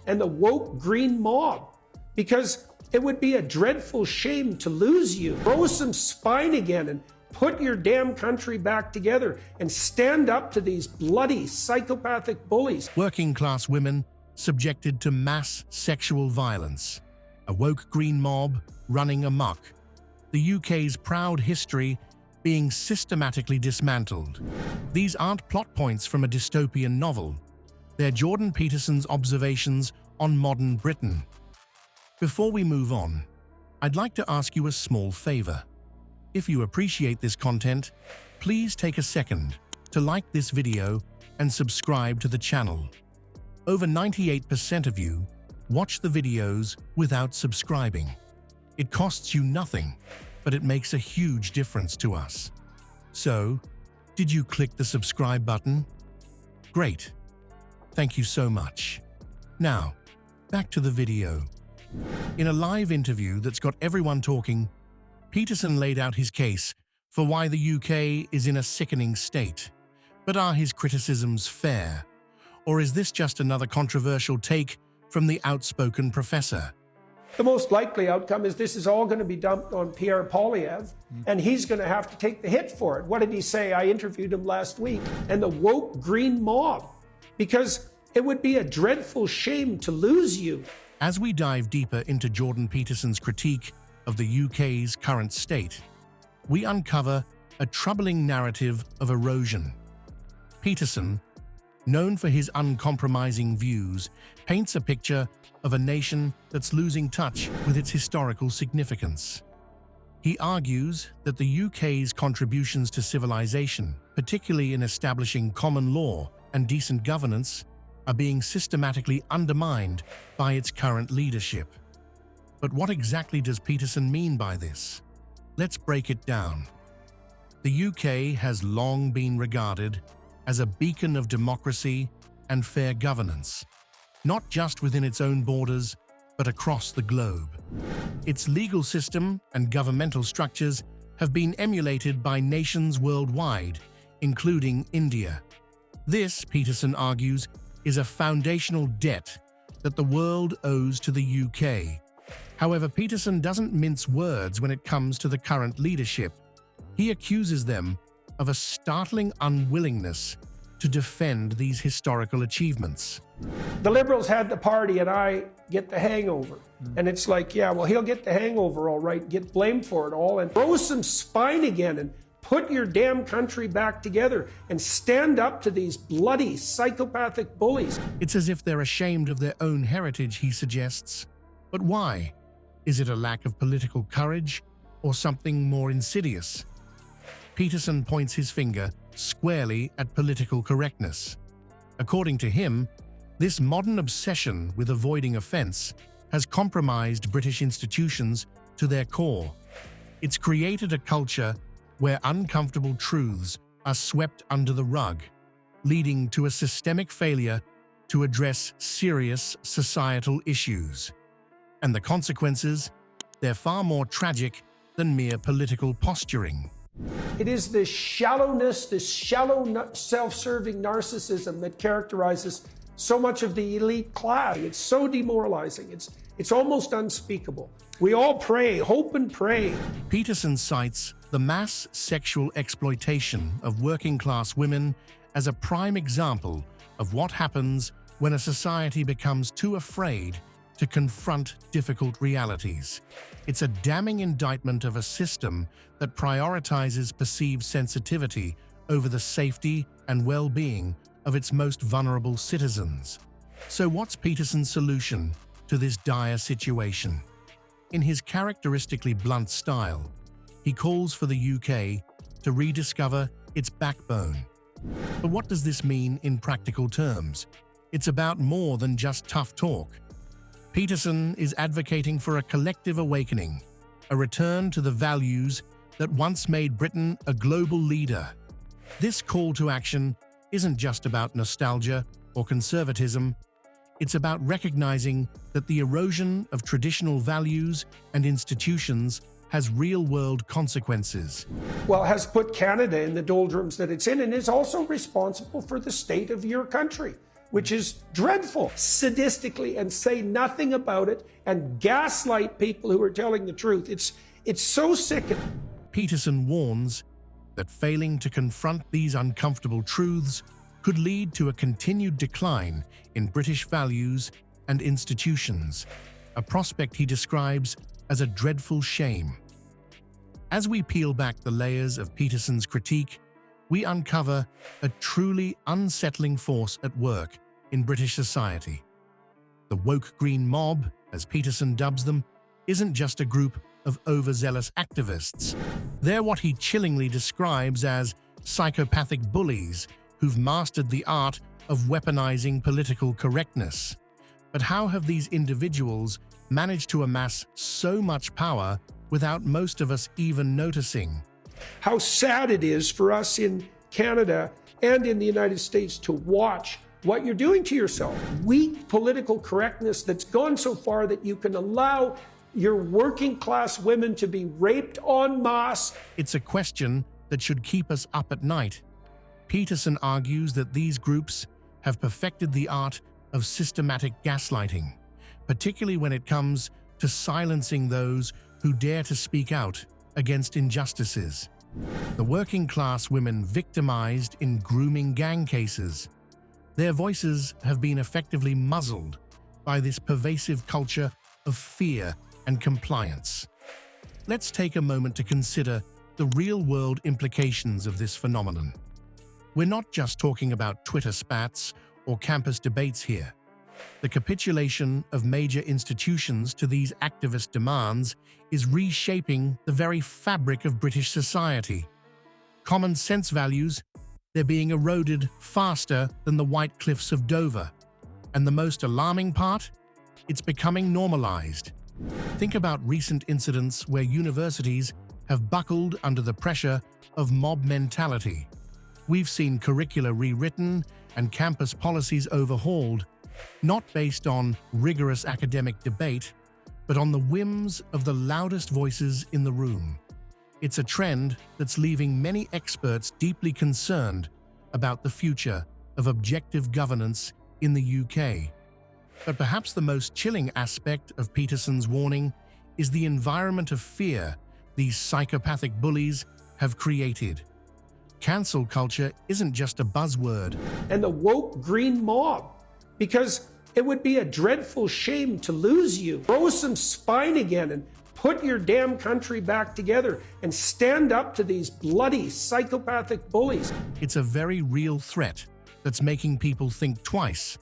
and the woke green mob, because it would be a dreadful shame to lose you. Grow some spine again and put your damn country back together and stand up to these bloody psychopathic bullies. Working class women subjected to mass sexual violence. A woke green mob running amok. The UK's proud history being systematically dismantled. These aren't plot points from a dystopian novel. They're Jordan Peterson's observations on modern Britain. Before we move on, I'd like to ask you a small favor. If you appreciate this content, please take a second to like this video and subscribe to the channel. Over 98% of you watch the videos without subscribing. It costs you nothing, but it makes a huge difference to us. So, did you click the subscribe button? Great. Thank you so much. Now, back to the video. In a live interview that's got everyone talking, Peterson laid out his case for why the UK is in a sickening state. But are his criticisms fair? Or is this just another controversial take from the outspoken professor? The most likely outcome is this is all going to be dumped on Pierre Poilievre, and he's going to have to take the hit for it. What did he say? I interviewed him last week. And the woke green mob, because it would be a dreadful shame to lose you. As we dive deeper into Jordan Peterson's critique of the UK's current state, we uncover a troubling narrative of erosion. Peterson, known for his uncompromising views, paints a picture of a nation that's losing touch with its historical significance. He argues that the UK's contributions to civilization, particularly in establishing common law and decent governance, are being systematically undermined by its current leadership. But what exactly does Peterson mean by this? Let's break it down. The UK has long been regarded as a beacon of democracy and fair governance, not just within its own borders, but across the globe. Its legal system and governmental structures have been emulated by nations worldwide, including India. This, Peterson argues, is a foundational debt that the world owes to the UK. However, Peterson doesn't mince words when it comes to the current leadership. He accuses them of a startling unwillingness to defend these historical achievements. The Liberals had the party and I get the hangover. And it's like, yeah, well, he'll get the hangover all right, get blamed for it all, and grow some spine again and put your damn country back together and stand up to these bloody psychopathic bullies. It's as if they're ashamed of their own heritage, he suggests. But why? Is it a lack of political courage or something more insidious? Peterson points his finger squarely at political correctness. According to him, this modern obsession with avoiding offense has compromised British institutions to their core. It's created a culture where uncomfortable truths are swept under the rug, leading to a systemic failure to address serious societal issues. And the consequences, they're far more tragic than mere political posturing. It is this shallowness, this shallow self-serving narcissism that characterizes so much of the elite class. It's so demoralizing. It's almost unspeakable. We all pray, hope and pray. Peterson cites the mass sexual exploitation of working-class women as a prime example of what happens when a society becomes too afraid to confront difficult realities. It's a damning indictment of a system that prioritizes perceived sensitivity over the safety and well-being of its most vulnerable citizens. So what's Peterson's solution to this dire situation? In his characteristically blunt style, he calls for the UK to rediscover its backbone. But what does this mean in practical terms? It's about more than just tough talk. Peterson is advocating for a collective awakening, a return to the values that once made Britain a global leader. This call to action isn't just about nostalgia or conservatism. It's about recognizing that the erosion of traditional values and institutions has real-world consequences. Well, has put Canada in the doldrums that it's in, and is also responsible for the state of your country. which is dreadful, sadistically, and say nothing about it and gaslight people who are telling the truth. It's so sickening. Peterson warns that failing to confront these uncomfortable truths could lead to a continued decline in British values and institutions, a prospect he describes as a dreadful shame. As we peel back the layers of Peterson's critique, we uncover a truly unsettling force at work in British society. The woke green mob, as Peterson dubs them, isn't just a group of overzealous activists. They're what he chillingly describes as psychopathic bullies who've mastered the art of weaponizing political correctness. But how have these individuals managed to amass so much power without most of us even noticing? How sad it is for us in Canada and in the United States to watch what you're doing to yourself. Weak political correctness that's gone so far that you can allow your working class women to be raped en masse. It's a question that should keep us up at night. Peterson argues that these groups have perfected the art of systematic gaslighting, particularly when it comes to silencing those who dare to speak out against injustices. The working class women victimized in grooming gang cases. Their voices have been effectively muzzled by this pervasive culture of fear and compliance. Let's take a moment to consider the real-world implications of this phenomenon. We're not just talking about Twitter spats or campus debates here. The capitulation of major institutions to these activist demands is reshaping the very fabric of British society. Common sense values, they're being eroded faster than the White Cliffs of Dover. And the most alarming part? It's becoming normalized. Think about recent incidents where universities have buckled under the pressure of mob mentality. We've seen curricula rewritten and campus policies overhauled, not based on rigorous academic debate, but on the whims of the loudest voices in the room. It's a trend that's leaving many experts deeply concerned about the future of objective governance in the UK. But perhaps the most chilling aspect of Peterson's warning is the environment of fear these psychopathic bullies have created. Cancel culture isn't just a buzzword. And the woke green mob, because it would be a dreadful shame to lose you. Grow some spine again and put your damn country back together and stand up to these bloody psychopathic bullies. It's a very real threat that's making people think twice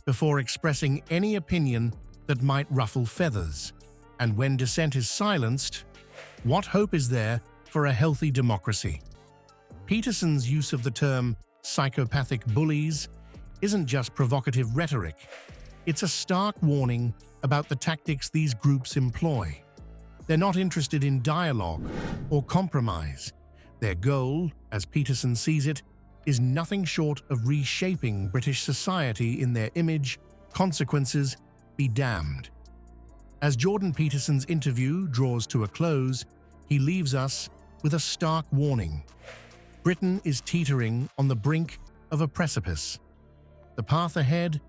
before expressing any opinion that might ruffle feathers. And when dissent is silenced, what hope is there for a healthy democracy? Peterson's use of the term psychopathic bullies isn't just provocative rhetoric. It's a stark warning about the tactics these groups employ. They're not interested in dialogue or compromise. Their goal, as Peterson sees it, is nothing short of reshaping British society in their image. Consequences be damned. As Jordan Peterson's interview draws to a close, he leaves us with a stark warning. Britain is teetering on the brink of a precipice. The path ahead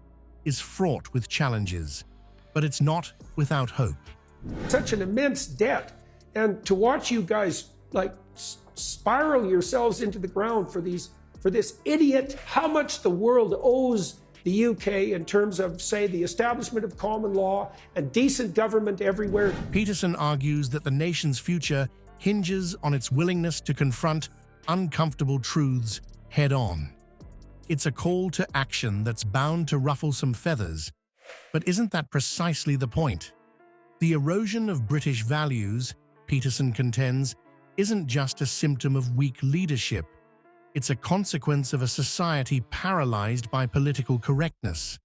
is fraught with challenges, but it's not without hope. Such an immense debt, and to watch you guys like spiral yourselves into the ground for this idiot, how much the world owes the UK in terms of, say, the establishment of common law and decent government everywhere. Peterson argues that the nation's future hinges on its willingness to confront uncomfortable truths head-on. It's a call to action that's bound to ruffle some feathers, but isn't that precisely the point? The erosion of British values, Peterson contends, isn't just a symptom of weak leadership. It's a consequence of a society paralyzed by political correctness.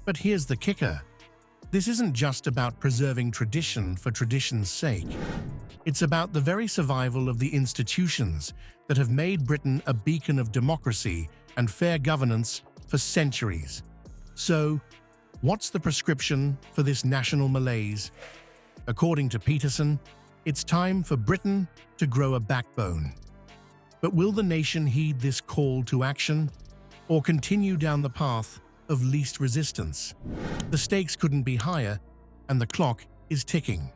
But here's the kicker. This isn't just about preserving tradition for tradition's sake. It's about the very survival of the institutions that have made Britain a beacon of democracy and fair governance for centuries. So, what's the prescription for this national malaise? According to Peterson, it's time for Britain to grow a backbone. But will the nation heed this call to action, or continue down the path of least resistance. The stakes couldn't be higher, and the clock is ticking.